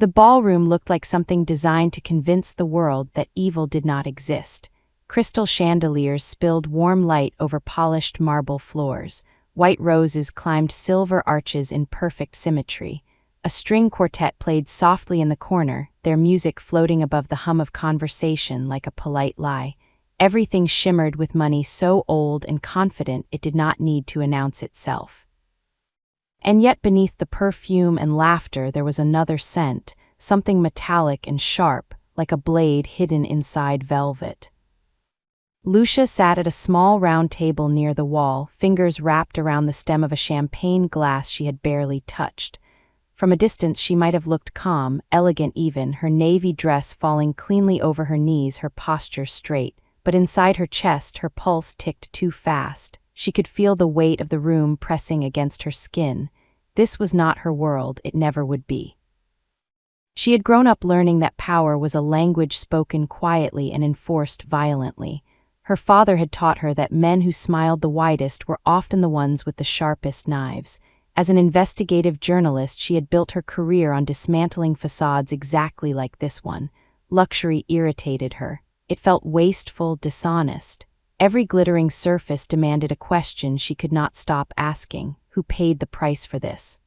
The ballroom looked like something designed to convince the world that evil did not exist. Crystal chandeliers spilled warm light over polished marble floors. White roses climbed silver arches in perfect symmetry. A string quartet played softly in the corner, their music floating above the hum of conversation like a polite lie. Everything shimmered with money so old and confident it did not need to announce itself. And yet beneath the perfume and laughter there was another scent, something metallic and sharp, like a blade hidden inside velvet. Lucia sat at a small round table near the wall, fingers wrapped around the stem of a champagne glass she had barely touched. From a distance she might have looked calm, elegant even, her navy dress falling cleanly over her knees, her posture straight, but inside her chest her pulse ticked too fast. She could feel the weight of the room pressing against her skin. This was not her world, it never would be. She had grown up learning that power was a language spoken quietly and enforced violently. Her father had taught her that men who smiled the widest were often the ones with the sharpest knives. As an investigative journalist, she had built her career on dismantling facades exactly like this one. Luxury irritated her. It felt wasteful, dishonest. Every glittering surface demanded a question she could not stop asking. Who paid the price for this?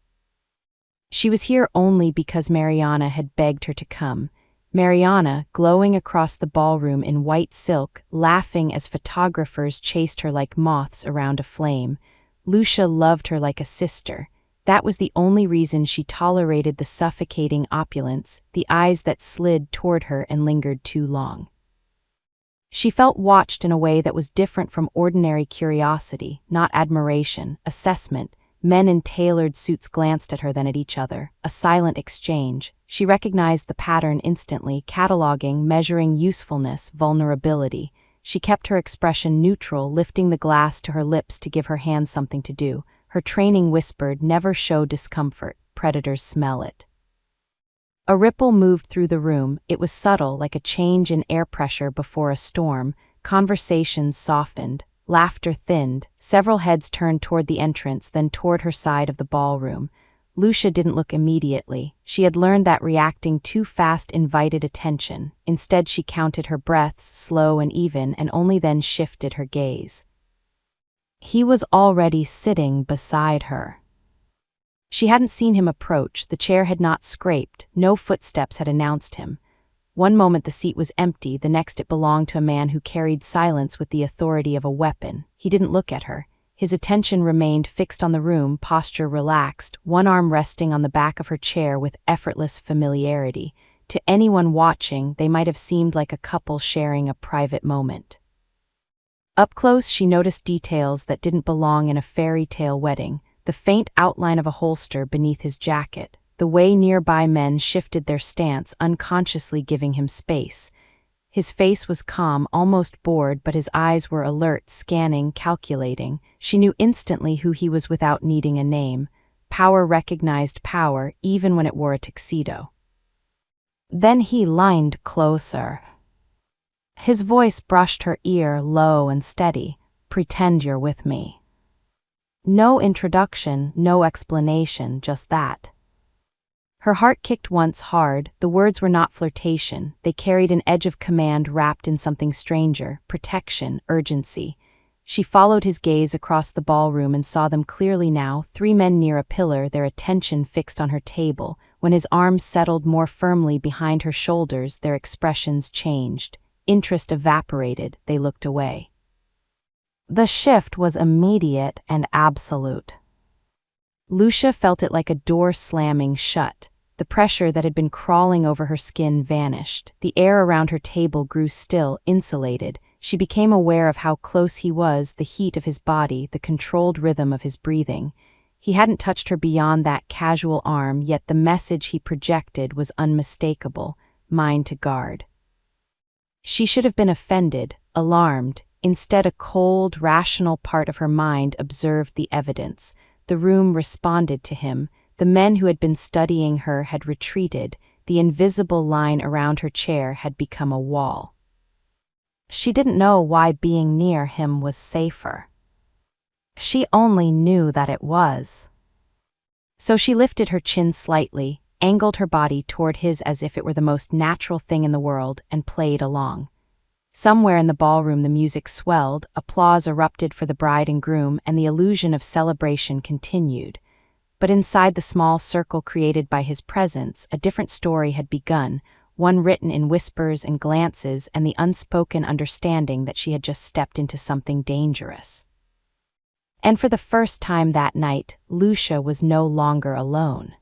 She was here only because Mariana had begged her to come. Mariana, glowing across the ballroom in white silk, laughing as photographers chased her like moths around a flame. Lucia loved her like a sister. That was the only reason she tolerated the suffocating opulence, the eyes that slid toward her and lingered too long. She felt watched in a way that was different from ordinary curiosity, not admiration, assessment. Men in tailored suits glanced at her then at each other, a silent exchange. She recognized the pattern instantly, cataloging, measuring usefulness, vulnerability. She kept her expression neutral, lifting the glass to her lips to give her hands something to do. Her training whispered, "Never show discomfort. Predators smell it." A ripple moved through the room. It was subtle, like a change in air pressure before a storm. Conversations softened. Laughter thinned. Several heads turned toward the entrance, then toward her side of the ballroom. Lucia didn't look immediately. She had learned that reacting too fast invited attention. Instead, she counted her breaths, slow and even, and only then shifted her gaze. He was already sitting beside her. She hadn't seen him approach. The chair had not scraped. No footsteps had announced him. One moment the seat was empty, the next it belonged to a man who carried silence with the authority of a weapon. He didn't look at her. His attention remained fixed on the room, posture relaxed, one arm resting on the back of her chair with effortless familiarity. To anyone watching, they might have seemed like a couple sharing a private moment. Up close, she noticed details that didn't belong in a fairy tale wedding. The faint outline of a holster beneath his jacket, the way nearby men shifted their stance, unconsciously giving him space. His face was calm, almost bored, but his eyes were alert, scanning, calculating. She knew instantly who he was without needing a name. Power recognized power, even when it wore a tuxedo. Then he leaned closer. His voice brushed her ear, low and steady. "Pretend you're with me." No introduction, no explanation, just that. Her heart kicked once hard. The words were not flirtation. They carried an edge of command wrapped in something stranger, protection, urgency. She followed his gaze across the ballroom and saw them clearly now, three men near a pillar, their attention fixed on her table. When his arms settled more firmly behind her shoulders, their expressions changed. Interest evaporated, they looked away. The shift was immediate and absolute. Lucia felt it like a door slamming shut. The pressure that had been crawling over her skin vanished. The air around her table grew still, insulated. She became aware of how close he was, the heat of his body, the controlled rhythm of his breathing. He hadn't touched her beyond that casual arm, yet the message he projected was unmistakable, mine to guard. She should have been offended, alarmed. Instead, a cold, rational part of her mind observed the evidence. The room responded to him. The men who had been studying her had retreated. The invisible line around her chair had become a wall. She didn't know why being near him was safer. She only knew that it was. So she lifted her chin slightly, angled her body toward his as if it were the most natural thing in the world, and played along. Somewhere in the ballroom the music swelled, applause erupted for the bride and groom, and the illusion of celebration continued. But inside the small circle created by his presence, a different story had begun, one written in whispers and glances and the unspoken understanding that she had just stepped into something dangerous. And for the first time that night, Lucia was no longer alone.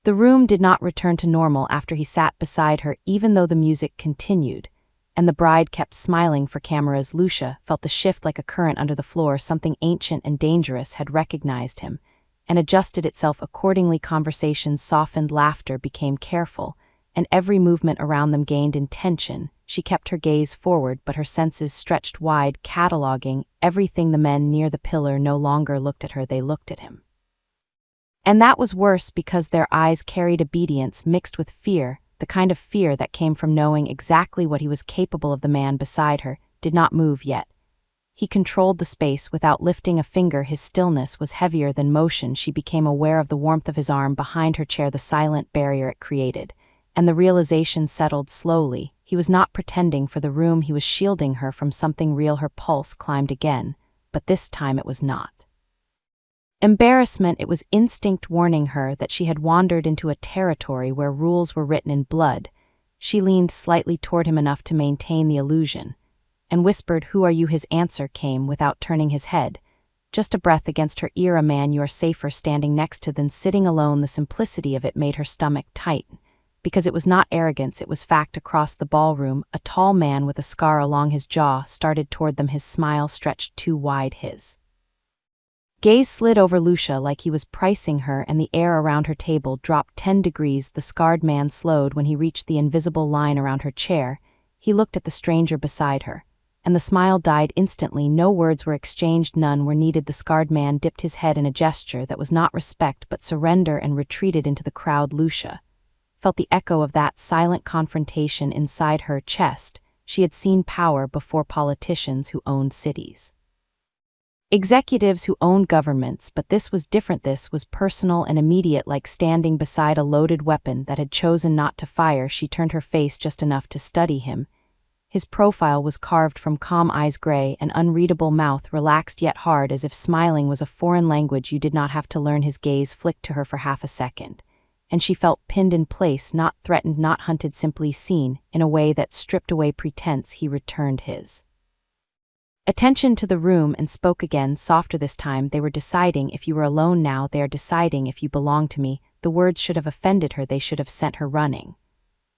The room did not return to normal after he sat beside her, even though the music continued, and the bride kept smiling for cameras. Lucia felt the shift like a current under the floor. Something ancient and dangerous had recognized him, and adjusted itself accordingly. Conversations softened, laughter became careful, and every movement around them gained intention. She kept her gaze forward, but her senses stretched wide, cataloging everything. The men near the pillar no longer looked at her, they looked at him. And that was worse because their eyes carried obedience mixed with fear, the kind of fear that came from knowing exactly what he was capable of. The man beside her did not move yet. He controlled the space without lifting a finger. His stillness was heavier than motion. She became aware of the warmth of his arm behind her chair, the silent barrier it created, and the realization settled slowly. He was not pretending for the room, he was shielding her from something real. Her pulse climbed again, but this time it was not embarrassment, it was instinct warning her that she had wandered into a territory where rules were written in blood. She leaned slightly toward him, enough to maintain the illusion, and whispered, "Who are you?" His answer came without turning his head, just a breath against her ear. "A man you are safer standing next to than sitting alone." The simplicity of it made her stomach tighten, because it was not arrogance, it was fact. Across the ballroom, a tall man with a scar along his jaw started toward them, his smile stretched too wide. His gaze slid over Lucia like he was pricing her, and the air around her table dropped 10 degrees. The scarred man slowed when he reached the invisible line around her chair. He looked at the stranger beside her, and the smile died instantly. No words were exchanged, none were needed. The scarred man dipped his head in a gesture that was not respect but surrender and retreated into the crowd. Lucia felt the echo of that silent confrontation inside her chest. She had seen power before: politicians who owned cities, executives who owned governments, but this was different. This was personal and immediate, like standing beside a loaded weapon that had chosen not to fire. She turned her face just enough to study him. His profile was carved from calm eyes, gray and unreadable mouth, relaxed yet hard, as if smiling was a foreign language you did not have to learn. His gaze flicked to her for half a second, and she felt pinned in place, not threatened, not hunted, simply seen. In a way that stripped away pretense, he returned his attention to the room and spoke again, softer this time. "They were deciding if you were alone. Now they are deciding if you belong to me." The words should have offended her, they should have sent her running.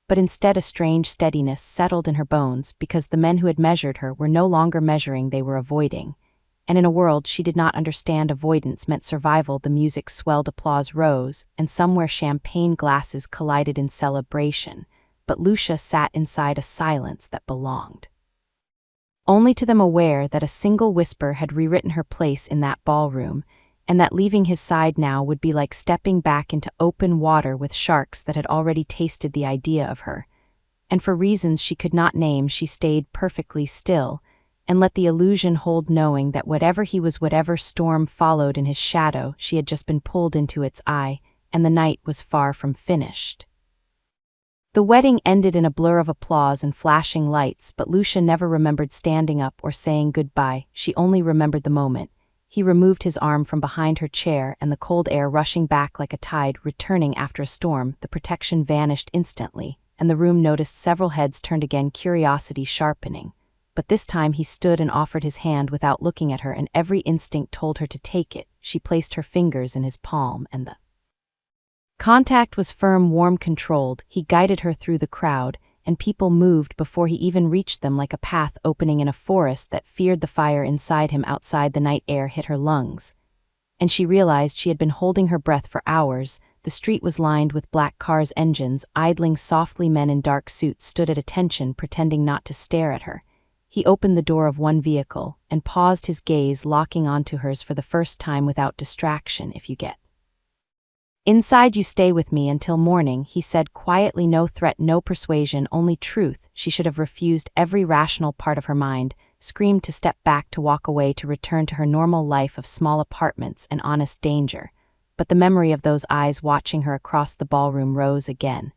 But instead a strange steadiness settled in her bones, because the men who had measured her were no longer measuring, they were avoiding. And in a world she did not understand, avoidance meant survival. The music swelled, applause rose, and somewhere champagne glasses collided in celebration. But Lucia sat inside a silence that belonged only to them, aware that a single whisper had rewritten her place in that ballroom, and that leaving his side now would be like stepping back into open water with sharks that had already tasted the idea of her. And for reasons she could not name, she stayed perfectly still and let the illusion hold, knowing that whatever he was, whatever storm followed in his shadow, she had just been pulled into its eye, and the night was far from finished. The wedding ended in a blur of applause and flashing lights, but Lucia never remembered standing up or saying goodbye. She only remembered the moment. He removed his arm from behind her chair, and the cold air rushing back like a tide returning after a storm, the protection vanished instantly, and the room noticed several heads turned again, curiosity sharpening. But this time he stood and offered his hand without looking at her, and every instinct told her to take it. She placed her fingers in his palm, and the contact was firm, warm, controlled. He guided her through the crowd, and people moved before he even reached them, like a path opening in a forest that feared the fire inside him. Outside, the night air hit her lungs, and she realized she had been holding her breath for hours. The street was lined with black cars' engines, idling softly. Men in dark suits stood at attention, pretending not to stare at her. He opened the door of one vehicle and paused, his gaze locking onto hers for the first time without distraction. "If you get inside, you stay with me until morning," he said quietly. No threat, no persuasion, only truth. She should have refused. Every rational part of her mind screamed to step back, to walk away, to return to her normal life of small apartments and honest danger. but the memory of those eyes watching her across the ballroom rose again,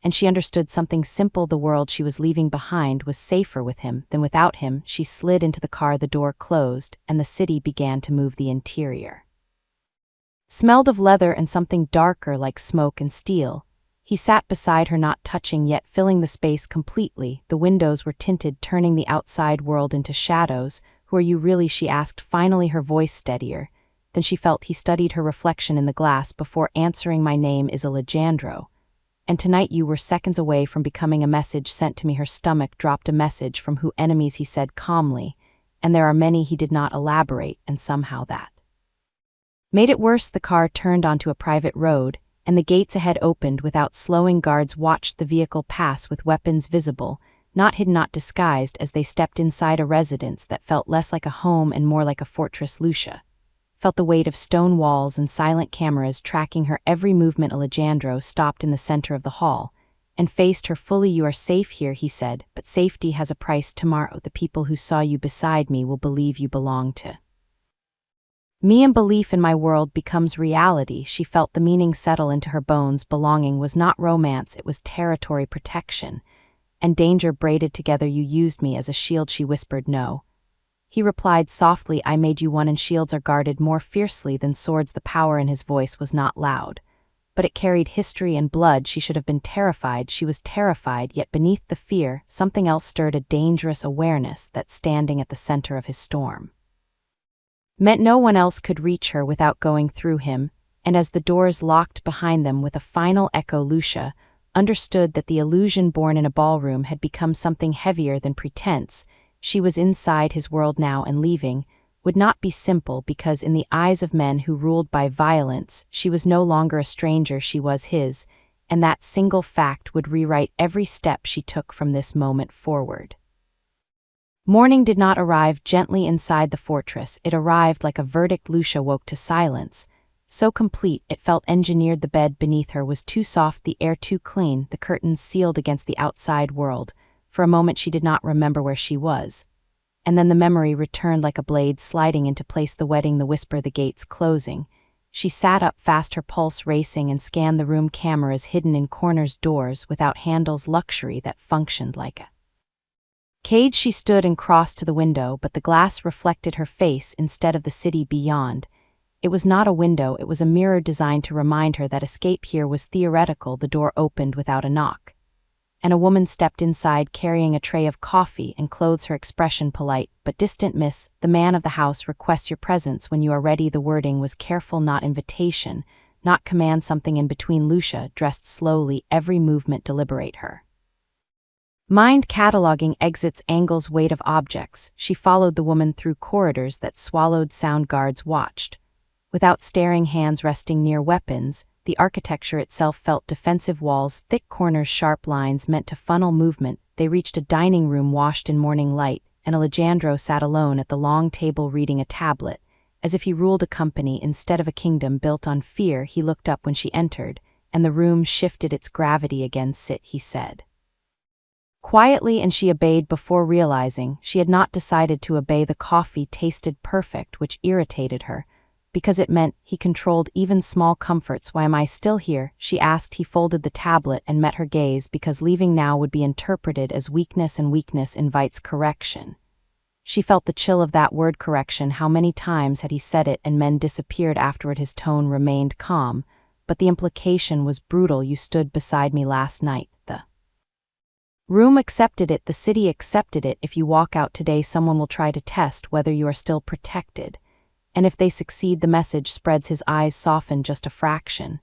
and she understood something simple: the world she was leaving behind was safer with him than without him. She slid into the car, the door closed, and the city began to move. The interior smelled of leather and something darker like smoke and steel. He sat beside her, not touching yet filling the space completely. The windows were tinted, turning the outside world into shadows. "Who are you really?" she asked, finally, her voice steadier. Then she felt he studied her reflection in the glass before answering. "My name is Alejandro. And tonight you were seconds away from becoming a message sent to me." Her stomach dropped. "A message from who?" "Enemies," he said calmly. "And there are many." He did not elaborate, and somehow that made it worse. The car turned onto a private road, and the gates ahead opened without slowing. Guards watched the vehicle pass with weapons visible, not hidden, not disguised, as they stepped inside a residence that felt less like a home and more like a fortress. Lucia felt the weight of stone walls and silent cameras tracking her every movement. Alejandro stopped in the center of the hall and faced her fully. "You are safe here," he said, "but safety has a price. Tomorrow, the people who saw you beside me will believe you belong to me, and belief in my world becomes reality." She felt the meaning settle into her bones. Belonging was not romance, it was territory, protection, and danger braided together. "You used me as a shield," she whispered. "No." He replied softly, "I made you one, and shields are guarded more fiercely than swords." The power in his voice was not loud, but it carried history and blood. She should have been terrified. She was terrified, yet beneath the fear, something else stirred, a dangerous awareness that standing at the center of his storm meant no one else could reach her without going through him. And as the doors locked behind them with a final echo, Lucia understood that the illusion born in a ballroom had become something heavier than pretense. She was inside his world now, and leaving would not be simple, because in the eyes of men who ruled by violence, she was no longer a stranger, she was his, and that single fact would rewrite every step she took from this moment forward. Morning did not arrive gently inside the fortress. It arrived like a verdict. Lucia woke to silence, so complete it felt engineered. The bed beneath her was too soft, the air too clean, the curtains sealed against the outside world. For a moment she did not remember where she was, and then the memory returned like a blade sliding into place. The wedding, the whisper, the gates closing. She sat up fast, her pulse racing, and scanned the room. Cameras hidden in corners, doors without handles, luxury that functioned like a cage. She stood and crossed to the window, but the glass reflected her face instead of the city beyond. It was not a window, it was a mirror designed to remind her that escape here was theoretical. The door opened without a knock, and a woman stepped inside carrying a tray of coffee and clothes, her expression polite but distant. "Miss, the man of the house requests your presence when you are ready." The wording was careful, not invitation, not command. Something in between. Lucia dressed slowly, every movement deliberate, her mind cataloging exits, angles, weight of objects. She followed the woman through corridors that swallowed sound. Guards watched without staring, hands resting near weapons. The architecture itself felt defensive, walls, thick corners, sharp lines meant to funnel movement. They reached a dining room washed in morning light, and Alejandro sat alone at the long table reading a tablet, as if he ruled a company instead of a kingdom built on fear. He looked up when she entered, and the room shifted its gravity again. "Sit," he said quietly, and she obeyed before realizing she had not decided to obey. The coffee tasted perfect, which irritated her, because it meant he controlled even small comforts. "Why am I still here?" she asked. He folded the tablet and met her gaze, because leaving now would be interpreted as weakness, and weakness invites correction. She felt the chill of that word, correction. How many times had he said it and men disappeared afterward? His tone remained calm, but the implication was brutal. "You stood beside me last night. The room accepted it, the city accepted it. If you walk out today, someone will try to test whether you are still protected. And if they succeed, the message spreads." His eyes softened just a fraction.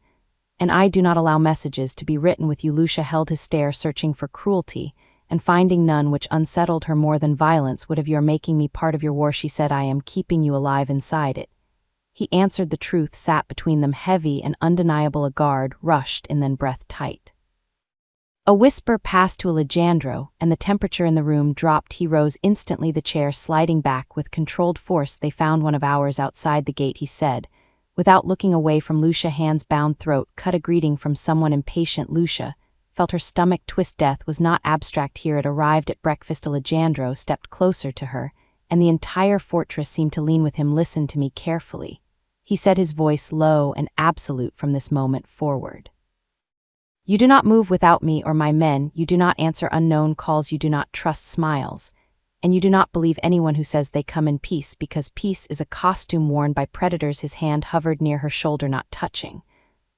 "And I do not allow messages to be written with you." Lucia held his stare, searching for cruelty, and finding none, which unsettled her more than violence would have. "You're making me part of your war," she said. "I am keeping you alive inside it." He answered. The truth sat between them, heavy and undeniable. A guard rushed in, then breath tight. A whisper passed to Alejandro, and the temperature in the room dropped. He rose instantly, the chair sliding back with controlled force. "They found one of ours outside the gate," he said, without looking away from Lucia. Hands bound, throat cut, a greeting from someone impatient. Lucia felt her stomach twist. Death was not abstract here. It arrived at breakfast. Alejandro stepped closer to her, and the entire fortress seemed to lean with him. "Listen to me carefully," he said, his voice low and absolute from this moment forward. You do not move without me or my men, you do not answer unknown calls, you do not trust smiles, and you do not believe anyone who says they come in peace, because peace is a costume worn by predators. His hand hovered near her shoulder, not touching,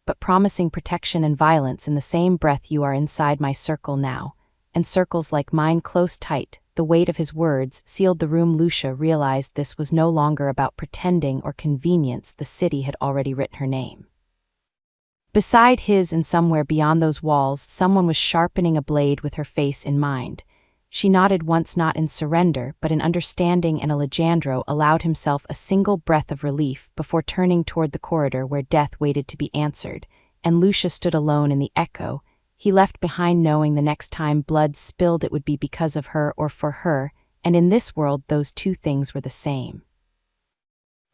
but promising protection and violence. In the same breath, you are inside my circle now, and circles like mine close tight. The weight of his words sealed the room. Lucia realized this was no longer about pretending or convenience. The city had already written her name beside his, and somewhere beyond those walls, someone was sharpening a blade with her face in mind. She nodded once, not in surrender, but in understanding, and Alejandro allowed himself a single breath of relief before turning toward the corridor where death waited to be answered, and Lucia stood alone in the echo. He left behind knowing the next time blood spilled it would be because of her or for her, and in this world those two things were the same.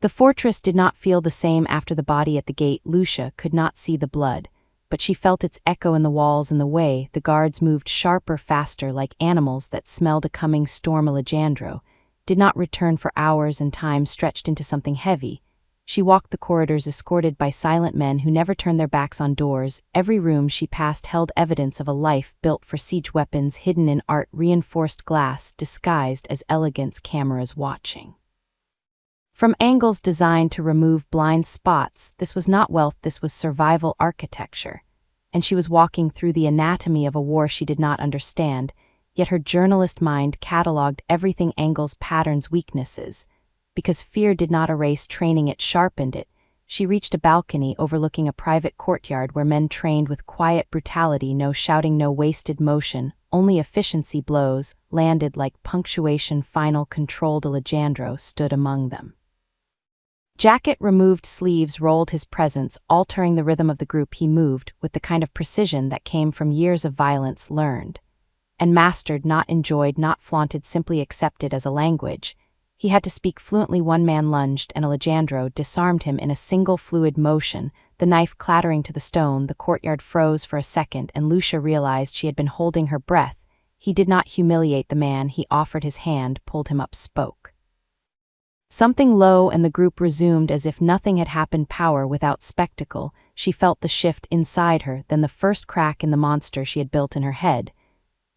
The fortress did not feel the same after the body at the gate. Lucia could not see the blood, but she felt its echo in the walls and the way the guards moved sharper, faster, like animals that smelled a coming storm. Alejandro did not return for hours, and time stretched into something heavy. She walked the corridors escorted by silent men who never turned their backs on doors. Every room she passed held evidence of a life built for siege, weapons hidden in art, reinforced glass disguised as elegance, cameras watching from angles designed to remove blind spots. This was not wealth, this was survival architecture. And she was walking through the anatomy of a war she did not understand, yet her journalist mind catalogued everything: angles, patterns, weaknesses. Because fear did not erase training, it sharpened it. She reached a balcony overlooking a private courtyard where men trained with quiet brutality, no shouting, no wasted motion, only efficiency. Blows landed like punctuation, final, controlled. Alejandro stood among them. Jacket removed, sleeves rolled, his presence altering the rhythm of the group. He moved with the kind of precision that came from years of violence learned and mastered, not enjoyed, not flaunted, simply accepted as a language. He had to speak fluently. One man lunged, and Alejandro disarmed him in a single fluid motion, the knife clattering to the stone. The courtyard froze for a second, and Lucia realized she had been holding her breath. He did not humiliate the man, he offered his hand, pulled him up, spoke something low, and the group resumed as if nothing had happened. Power without spectacle. She felt the shift inside her, then the first crack in the monster she had built in her head.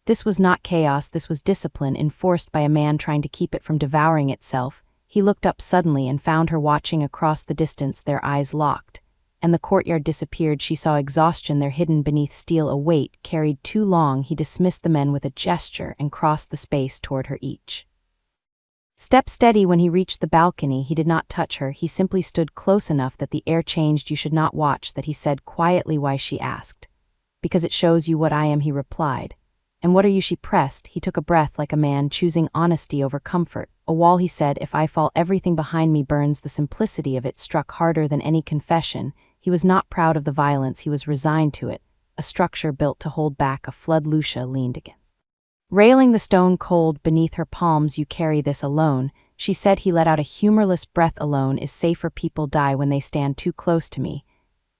This was not chaos, this was discipline enforced by a man trying to keep it from devouring itself. He looked up suddenly and found her watching across the distance, their eyes locked. And the courtyard disappeared. She saw exhaustion there hidden beneath steel, a weight carried too long. He dismissed the men with a gesture and crossed the space toward her, each step steady. When he reached the balcony, he did not touch her, he simply stood close enough that the air changed. You should not watch that, he said quietly. Why, she asked. Because it shows you what I am, he replied. And what are you, she pressed. He took a breath like a man choosing honesty over comfort. A wall, he said. If I fall, everything behind me burns. The simplicity of it struck harder than any confession. He was not proud of the violence, he was resigned to it. A structure built to hold back a flood. Lucia leaned against railing, the stone cold beneath her palms. You carry this alone, she said. He let out a humorless breath. Alone is safer. People die when they stand too close to me.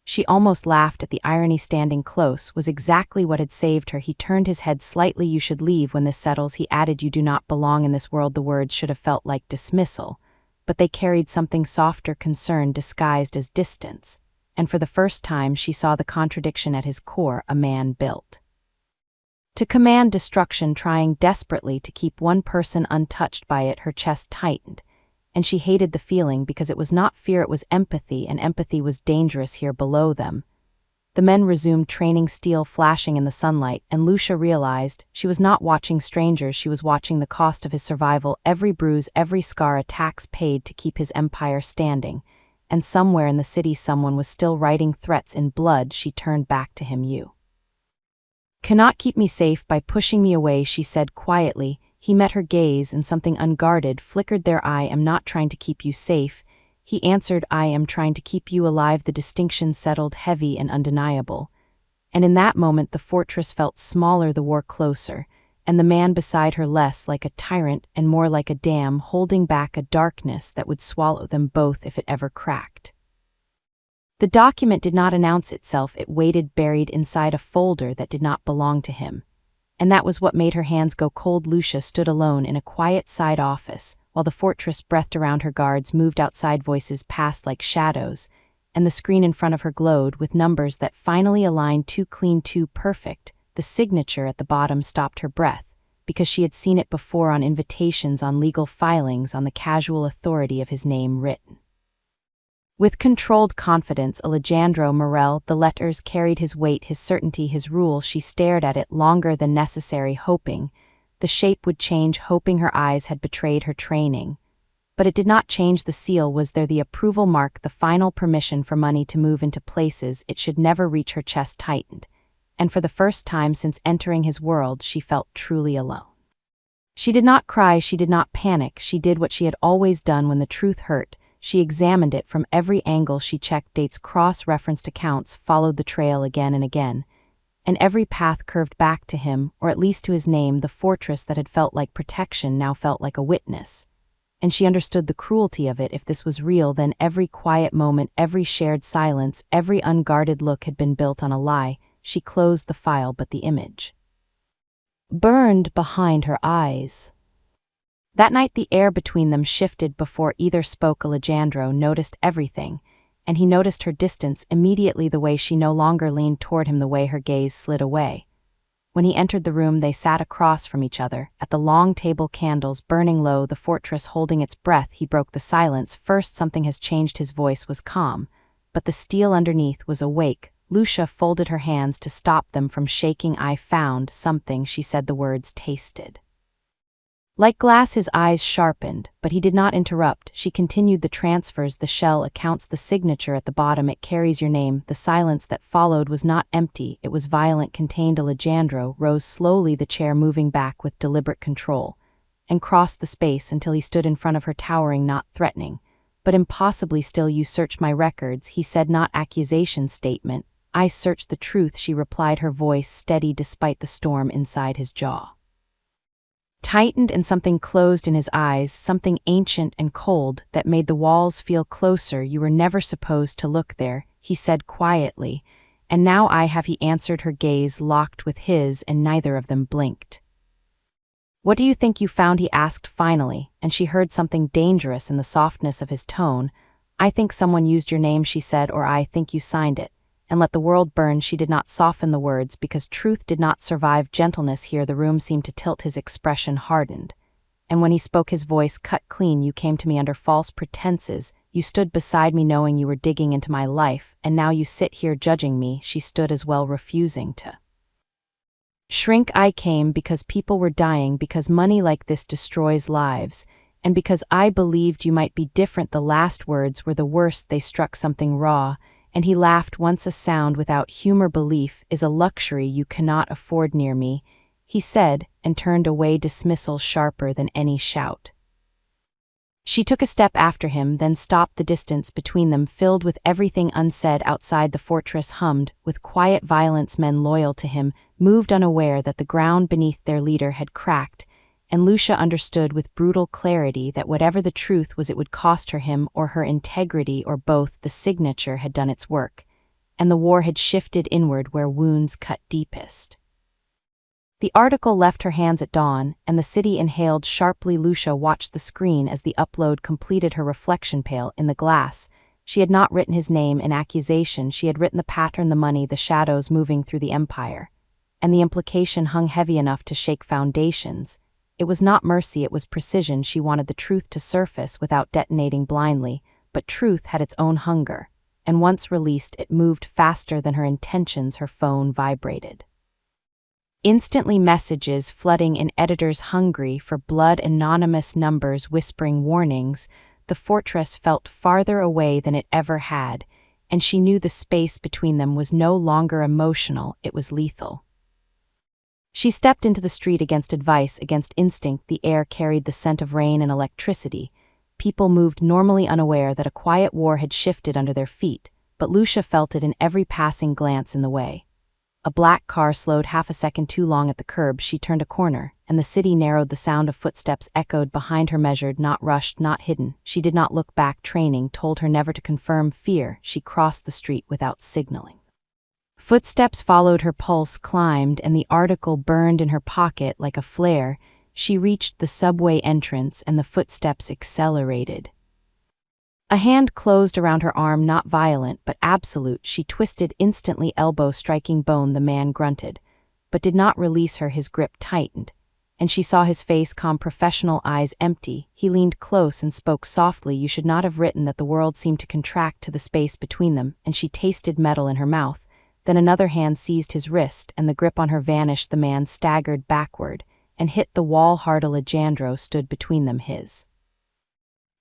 She almost laughed at the irony. Standing close was exactly what had saved her. He turned his head slightly. You should leave when this settles, he added. You do not belong in this world. The words should have felt like dismissal, but they carried something softer, concern disguised as distance. And for the first time she saw the contradiction at his core. A man built to command destruction, trying desperately to keep one person untouched by it. Her chest tightened, and she hated the feeling because it was not fear, it was empathy, and empathy was dangerous here below them. The men resumed training, steel flashing in the sunlight, and Lucia realized she was not watching strangers, she was watching the cost of his survival. Every bruise, every scar, a tax paid to keep his empire standing. And somewhere in the city someone was still writing threats in blood. She turned back to him. You cannot keep me safe by pushing me away, she said quietly. He met her gaze, and something unguarded flickered there. I am not trying to keep you safe, he answered. I am trying to keep you alive. The distinction settled, heavy and undeniable. And in that moment the fortress felt smaller, the war closer, and the man beside her less like a tyrant and more like a dam holding back a darkness that would swallow them both if it ever cracked. The document did not announce itself, it waited buried inside a folder that did not belong to him. And that was what made her hands go cold. Lucia stood alone in a quiet side office, while the fortress breathed around her guards moved outside voices passed like shadows, and the screen in front of her glowed with numbers that finally aligned too clean, too perfect. The signature at the bottom stopped her breath, because she had seen it before on invitations, on legal filings, on the casual authority of his name written. With controlled confidence, Alejandro Morel, the letters carried his weight, his certainty, his rule. She stared at it longer than necessary, hoping the shape would change, hoping her eyes had betrayed her training. But it did not change. The seal was there, the approval mark, the final permission for money to move into places it should never reach. Her chest tightened, and for the first time since entering his world, she felt truly alone. She did not cry, she did not panic, she did what she had always done when the truth hurt. She examined it from every angle, she checked dates, cross-referenced accounts, followed the trail again and again. And every path curved back to him, or at least to his name. The fortress that had felt like protection now felt like a witness. And she understood the cruelty of it. If this was real, then every quiet moment, every shared silence, every unguarded look had been built on a lie. She closed the file, but the image burned behind her eyes. That night the air between them shifted before either spoke. Alejandro noticed everything, and he noticed her distance immediately, the way she no longer leaned toward him, the way her gaze slid away. When he entered the room, they sat across from each other, at the long table, candles burning low, the fortress holding its breath. He broke the silence. First, something has changed. His voice was calm, but the steel underneath was awake. Lucia folded her hands to stop them from shaking. I found something, she said. The words tasted like glass. His eyes sharpened, but he did not interrupt. She continued. The transfers, the shell accounts, the signature at the bottom, it carries your name. The silence that followed was not empty, it was violent, contained. Alejandro rose slowly, the chair moving back with deliberate control, and crossed the space until he stood in front of her, towering, not threatening, but impossibly still. You search my records, he said, not accusation statement. I searched the truth, she replied, her voice steady despite the storm inside. His jaw tightened and something closed in his eyes, something ancient and cold that made the walls feel closer. You were never supposed to look there, he said quietly. And now I have, he answered, her gaze locked with his, and neither of them blinked. What do you think you found, he asked finally, and she heard something dangerous in the softness of his tone. I think someone used your name, she said, or I think you signed it. And let the world burn. She did not soften the words, because truth did not survive gentleness here. The room seemed to tilt, his expression hardened. And when he spoke, his voice cut clean. You came to me under false pretenses. You stood beside me knowing you were digging into my life, and now you sit here judging me. She stood as well, refusing to shrink. I came because people were dying, because money like this destroys lives, and because I believed you might be different. The last words were the worst. They struck something raw, and he laughed. Once a sound without humor. Belief is a luxury you cannot afford near me, he said, and turned away, dismissal sharper than any shout. She took a step after him, then stopped. The distance between them filled with everything unsaid. Outside, the fortress hummed with quiet violence. Men loyal to him moved unaware that the ground beneath their leader had cracked, and Lucia understood with brutal clarity that whatever the truth was, it would cost her him or her integrity or both. The signature had done its work, and the war had shifted inward where wounds cut deepest. The article left her hands at dawn, and the city inhaled sharply. Lucia watched the screen as the upload completed. Her reflection pale in the glass. She had not written his name in accusation, she had written the pattern, the money, the shadows moving through the empire. And the implication hung heavy enough to shake foundations. It was not mercy, it was precision. She wanted the truth to surface without detonating blindly, but truth had its own hunger, and once released, it moved faster than her intentions. Her phone vibrated. Instantly, messages flooding in, editors hungry for blood, anonymous numbers whispering warnings. The fortress felt farther away than it ever had, and she knew the space between them was no longer emotional, it was lethal. She stepped into the street against advice, against instinct. The air carried the scent of rain and electricity. People moved normally, unaware that a quiet war had shifted under their feet, but Lucia felt it in every passing glance in the way. A black car slowed half a second too long at the curb. She turned a corner, and the city narrowed. The sound of footsteps echoed behind her, measured, not rushed, not hidden. She did not look back. Training told her never to confirm fear. She crossed the street without signaling. Footsteps followed, her pulse climbed, and the article burned in her pocket like a flare. She reached the subway entrance and the footsteps accelerated. A hand closed around her arm, not violent, but absolute. She twisted, instantly, elbow striking bone. The man grunted, but did not release her. His grip tightened, and she saw his face calm, professional, eyes empty. He leaned close and spoke softly. You should not have written that. The world seemed to contract to the space between them, and she tasted metal in her mouth. Then another hand seized his wrist, and the grip on her vanished. The man staggered backward and hit the wall hard. Alejandro stood between them, his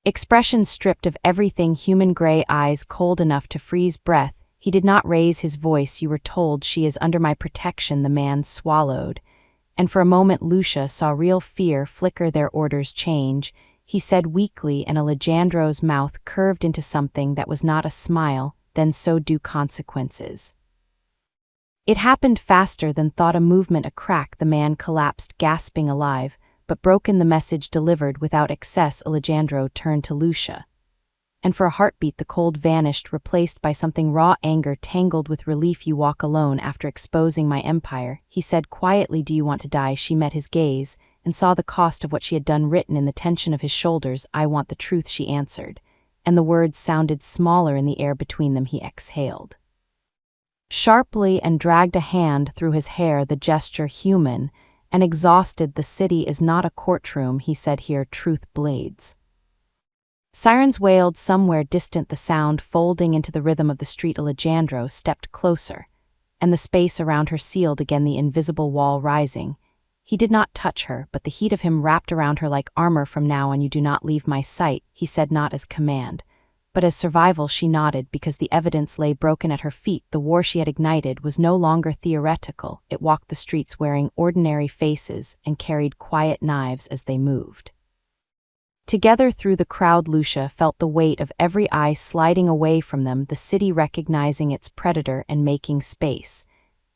expression stripped of everything human, gray eyes cold enough to freeze breath. He did not raise his voice. You were told she is under my protection. The man swallowed, and for a moment Lucia saw real fear flicker. Their orders change, he said weakly, and Alejandro's mouth curved into something that was not a smile. Then so do consequences. It happened faster than thought. A movement, a crack. The man collapsed, gasping, alive, but broken. The message delivered without excess. Alejandro turned to Lucia, and for a heartbeat the cold vanished, replaced by something raw, anger tangled with relief. You walk alone after exposing my empire, he said quietly. Do you want to die? She met his gaze and saw the cost of what she had done written in the tension of his shoulders. I want the truth, she answered, and the words sounded smaller in the air between them. He exhaled sharply and dragged a hand through his hair, the gesture human and exhausted. The city is not a courtroom, he said. Here truth bleeds. Sirens wailed somewhere distant, the sound folding into the rhythm of the street. Alejandro stepped closer, and the space around her sealed again, the invisible wall rising. He did not touch her, but the heat of him wrapped around her like armor. From now on you do not leave my sight, he said, not as command, but as survival. She nodded, because the evidence lay broken at her feet. The war she had ignited was no longer theoretical. It walked the streets wearing ordinary faces and carried quiet knives as they moved. Together through the crowd, Lucia felt the weight of every eye sliding away from them, the city recognizing its predator and making space.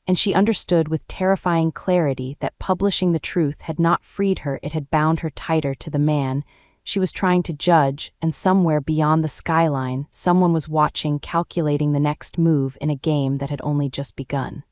And she understood with terrifying clarity that publishing the truth had not freed her, it had bound her tighter to the man she was trying to judge. And somewhere beyond the skyline, someone was watching, calculating the next move in a game that had only just begun.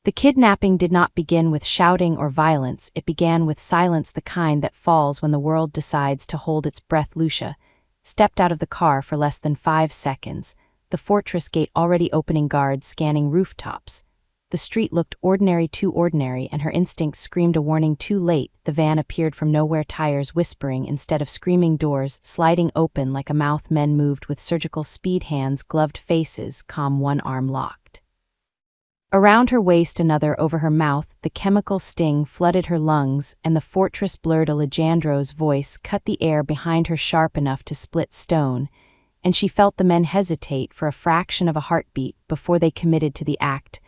The kidnapping did not begin with shouting or violence. It began with silence, the kind that falls when the world decides to hold its breath. Lucia stepped out of the car for less than 5 seconds, the fortress gate already opening, guards scanning rooftops. The street looked ordinary, too ordinary, and her instincts screamed a warning. Too late, the van appeared from nowhere, tires whispering instead of screaming, doors sliding open like a mouth. Men moved with surgical speed, hands gloved, faces calm, one arm locked around her waist, another over her mouth. The chemical sting flooded her lungs, and the fortress blurred. Alejandro's voice cut the air behind her, sharp enough to split stone, and she felt the men hesitate for a fraction of a heartbeat before they committed to the act.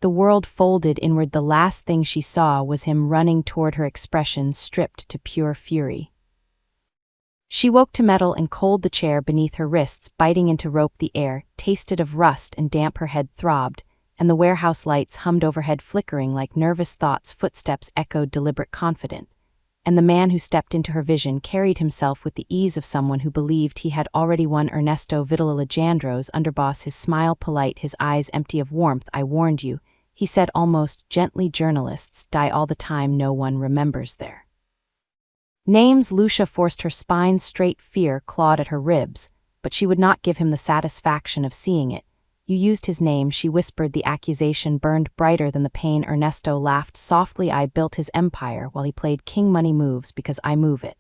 The world folded inward. The last thing she saw was him running toward her, expression stripped to pure fury. She woke to metal and cold, the chair beneath her wrists biting into rope. The air tasted of rust and damp. Her head throbbed, and the warehouse lights hummed overhead, flickering like nervous thoughts. Footsteps echoed, deliberate, confident, and the man who stepped into her vision carried himself with the ease of someone who believed he had already won. Ernesto Vidal, Alejandro's underboss, his smile polite, his eyes empty of warmth. I warned you, he said almost gently. Journalists die all the time, no one remembers their names. Lucia forced her spine straight. Fear clawed at her ribs, but she would not give him the satisfaction of seeing it. You used his name, she whispered. The accusation burned brighter than the pain. Ernesto laughed softly. I built his empire while he played king. Money moves because I move it,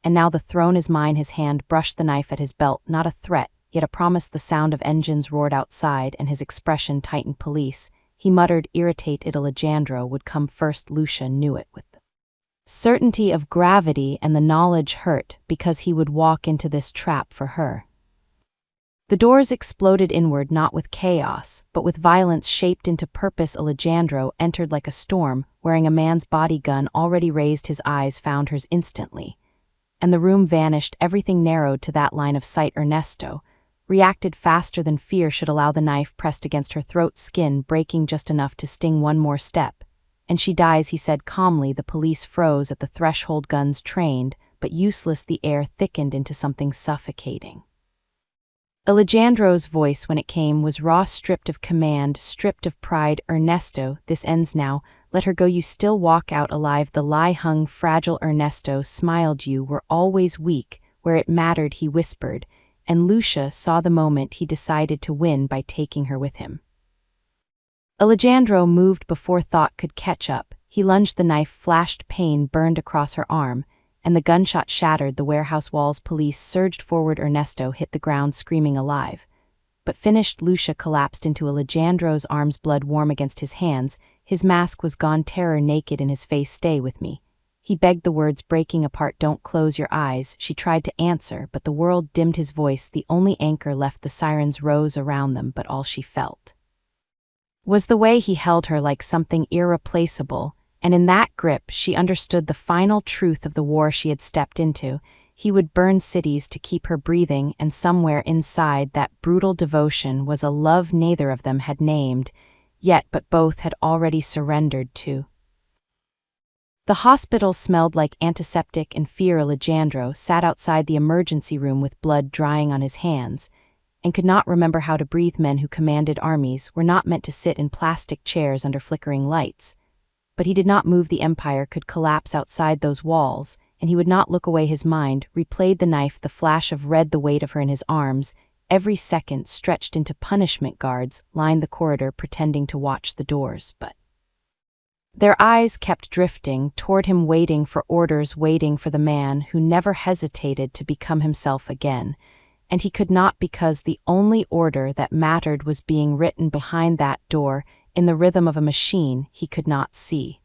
and now the throne is mine. His hand brushed the knife at his belt, not a threat, yet a promise. The sound of engines roared outside, and his expression tightened. Police, he muttered, irritated. Alejandro would come first. Lucia knew it with the certainty of gravity, and the knowledge hurt because he would walk into this trap for her. The doors exploded inward, not with chaos, but with violence shaped into purpose. Alejandro entered like a storm, wearing a man's body gun already raised. His eyes found hers instantly, and the room vanished. Everything narrowed to that line of sight. Ernesto reacted faster than fear should allow. The knife pressed against her throat, skin breaking just enough to sting. One more step, and she dies, he said calmly. The police froze at the threshold, guns trained, but useless. The air thickened into something suffocating. Alejandro's voice, when it came, was raw, stripped of command, stripped of pride. Ernesto, this ends now, Let her go, you still walk out alive. The lie hung, fragile Ernesto smiled. You were always weak, where it mattered, he whispered, and Lucia saw the moment he decided to win by taking her with him. Alejandro moved before thought could catch up. He lunged, the knife flashed, pain burned across her arm, and the gunshot shattered the warehouse walls. Police surged forward. Ernesto hit the ground, screaming alive. But finished, Lucia collapsed into Alejandro's arms, blood warm against his hands. His mask was gone, terror naked in his face. Stay with me. He begged, the words breaking apart. Don't close your eyes. She tried to answer, but the world dimmed his voice. The only anchor left, the sirens rose around them, but all she felt was the way he held her, like something irreplaceable, and in that grip she understood the final truth of the war she had stepped into. He would burn cities to keep her breathing, and somewhere inside that brutal devotion was a love neither of them had named, yet but both had already surrendered to. The hospital smelled like antiseptic and fear. Alejandro sat outside the emergency room with blood drying on his hands, and could not remember how to breathe. Men who commanded armies were not meant to sit in plastic chairs under flickering lights. But he did not move. The empire could collapse outside those walls, and he would not look away. His mind replayed the knife, the flash of red, the weight of her in his arms. Every second stretched into punishment. Guards lined the corridor, pretending to watch the doors, but their eyes kept drifting toward him, waiting for orders, waiting for the man who never hesitated to become himself again. And he could not, because the only order that mattered was being written behind that door, in the rhythm of a machine he could not see.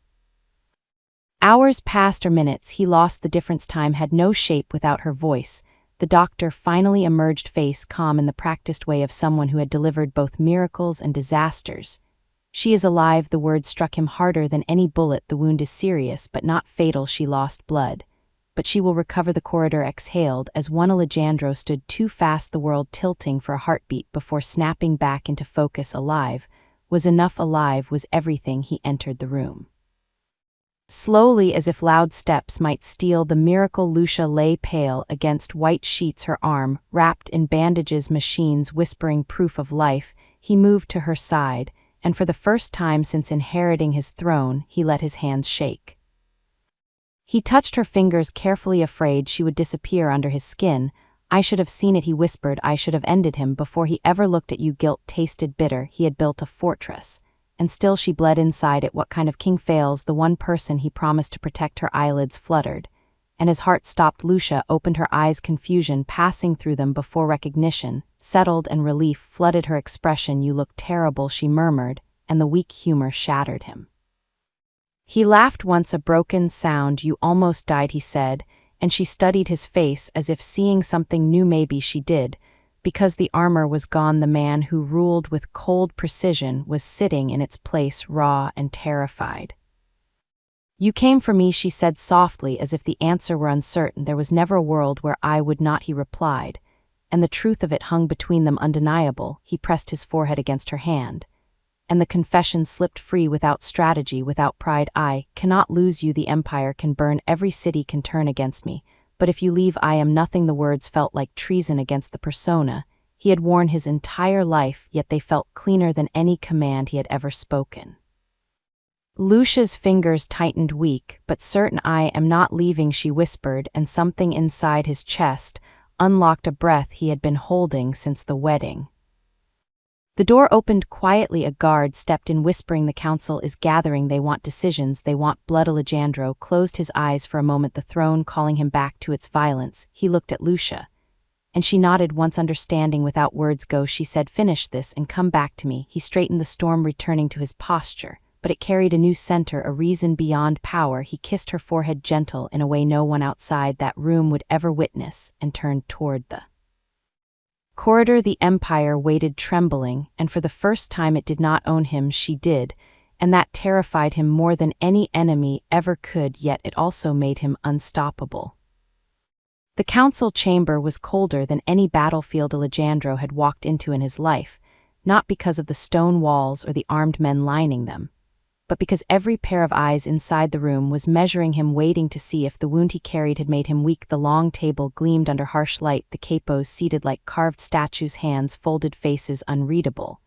Hours passed, or minutes, he lost the difference. Time had no shape without her voice. The doctor finally emerged, face calm in the practiced way of someone who had delivered both miracles and disasters. She is alive. The word struck him harder than any bullet. The wound is serious, but not fatal. She lost blood, but she will recover. The corridor exhaled as one. Alejandro stood too fast, the world tilting for a heartbeat before snapping back into focus. Alive was enough. Alive was everything. He entered the room slowly, as if loud steps might steal the miracle. Lucia lay pale against white sheets, her arm wrapped in bandages, machines whispering proof of life. He moved to her side, and for the first time since inheriting his throne, he let his hands shake. He touched her fingers carefully, afraid she would disappear under his skin. I should have seen it, he whispered. I should have ended him before he ever looked at you. Guilt tasted bitter. He had built a fortress, and still she bled inside it. What kind of king fails the one person he promised to protect? Her eyelids fluttered, and his heart stopped. Lucia opened her eyes, confusion passing through them before recognition settled, and relief flooded her expression. You look terrible, she murmured, and the weak humor shattered him. He laughed once, a broken sound. You almost died, he said, and she studied his face as if seeing something new. Maybe she did, because the armor was gone. The man who ruled with cold precision was sitting in its place, raw and terrified. You came for me, she said softly, as if the answer were uncertain. There was never a world where I would not, he replied, and the truth of it hung between them, undeniable. He pressed his forehead against her hand, and the confession slipped free, without strategy, without pride. I cannot lose you. The empire can burn, every city can turn against me, but if you leave, I am nothing. The words felt like treason against the persona he had worn his entire life, yet they felt cleaner than any command he had ever spoken. Lucia's fingers tightened, weak but certain. I am not leaving, she whispered, and something inside his chest unlocked a breath he had been holding since the wedding. The door opened quietly. A guard stepped in, whispering, the council is gathering. They want decisions, they want blood. Alejandro closed his eyes for a moment, the throne calling him back to its violence. He looked at Lucia, and she nodded once, understanding without words. Go, she said, finish this and come back to me. He straightened, the storm returning to his posture, but it carried a new center, a reason beyond power. He kissed her forehead, gentle, in a way no one outside that room would ever witness, and turned toward the corridor. The empire waited, trembling, and for the first time it did not own him. She did, and that terrified him more than any enemy ever could, yet it also made him unstoppable. The council chamber was colder than any battlefield Alejandro had walked into in his life, not because of the stone walls or the armed men lining them, but because every pair of eyes inside the room was measuring him, waiting to see if the wound he carried had made him weak. The long table gleamed under harsh light, the capos seated like carved statues, hands folded, faces unreadable.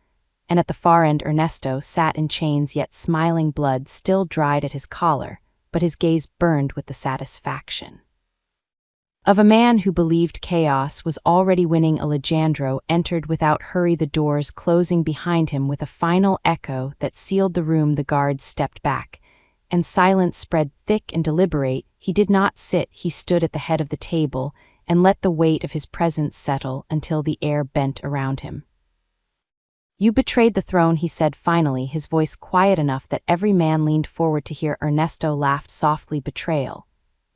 and at the far end Ernesto sat in chains, yet smiling, blood still dried at his collar, but his gaze burned with the satisfaction of a man who believed chaos was already winning. Alejandro entered without hurry, the doors closing behind him with a final echo that sealed the room. The guards stepped back, and silence spread thick and deliberate. He did not sit, he stood at the head of the table and let the weight of his presence settle until the air bent around him. "You betrayed the throne," he said finally, his voice quiet enough that every man leaned forward to hear. Ernesto laughed softly. "Betrayal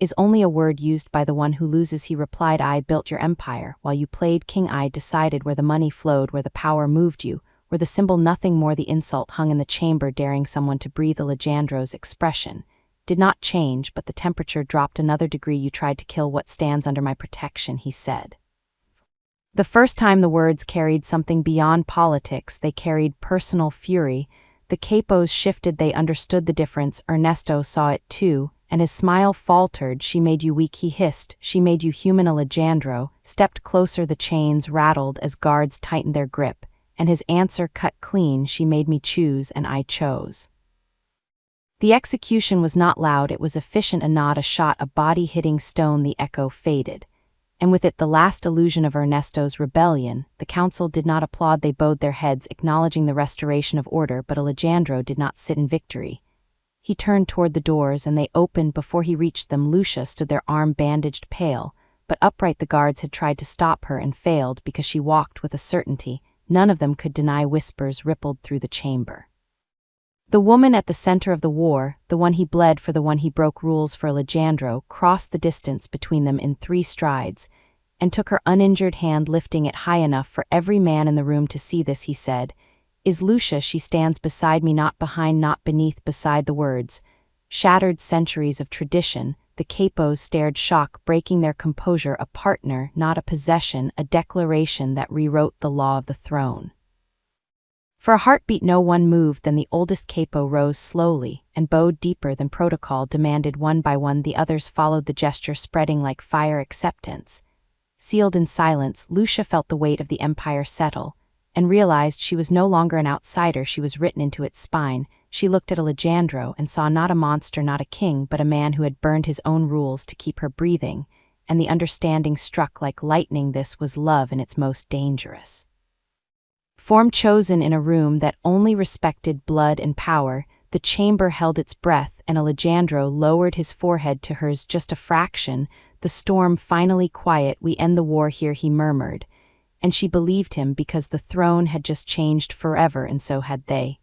is only a word used by the one who loses," he replied. "I built your empire while you played king. I decided where the money flowed, where the power moved you, where the symbol nothing more. The insult hung in the chamber, daring someone to breathe." Alejandro's expression did not change, but the temperature dropped another degree. "You tried to kill what stands under my protection," he said. The first time the words carried something beyond politics, they carried personal fury. The capos shifted, they understood the difference. Ernesto saw it too, and his smile faltered. "She made you weak," he hissed. "She made you human." Alejandro stepped closer, the chains rattled as guards tightened their grip, and his answer cut clean. "She made me choose, and I chose." The execution was not loud, it was efficient. A nod, a shot, a body hitting stone. The echo faded, and with it the last illusion of Ernesto's rebellion. The council did not applaud, they bowed their heads, acknowledging the restoration of order. But Alejandro did not sit in victory. He turned toward the doors, and they opened. Before he reached them, Lucia stood there, arm bandaged, pale, but upright. The guards had tried to stop her and failed, because she walked with a certainty none of them could deny. Whispers rippled through the chamber. The woman at the center of the war, the one he bled for, the one he broke rules for. Alejandro crossed the distance between them in 3 strides, and took her uninjured hand, lifting it high enough for every man in the room to see. "This," he said, "is Lucia. She stands beside me, not behind, not beneath." Beside. The words shattered centuries of tradition. The capos stared, shock breaking their composure. A partner, not a possession, a declaration that rewrote the law of the throne. For a heartbeat no one moved. Then the oldest capo rose slowly and bowed deeper than protocol demanded. One by one the others followed the gesture, spreading like fire. Acceptance. Sealed in silence, Lucia felt the weight of the empire settle, and realized she was no longer an outsider, she was written into its spine. She looked at Alejandro and saw not a monster, not a king, but a man who had burned his own rules to keep her breathing, and the understanding struck like lightning. This was love in its most dangerous form, chosen in a room that only respected blood and power. The chamber held its breath, and Alejandro lowered his forehead to hers just a fraction. The storm finally quiet. "We end the war here," he murmured, and she believed him, because the throne had just changed forever, and so had they.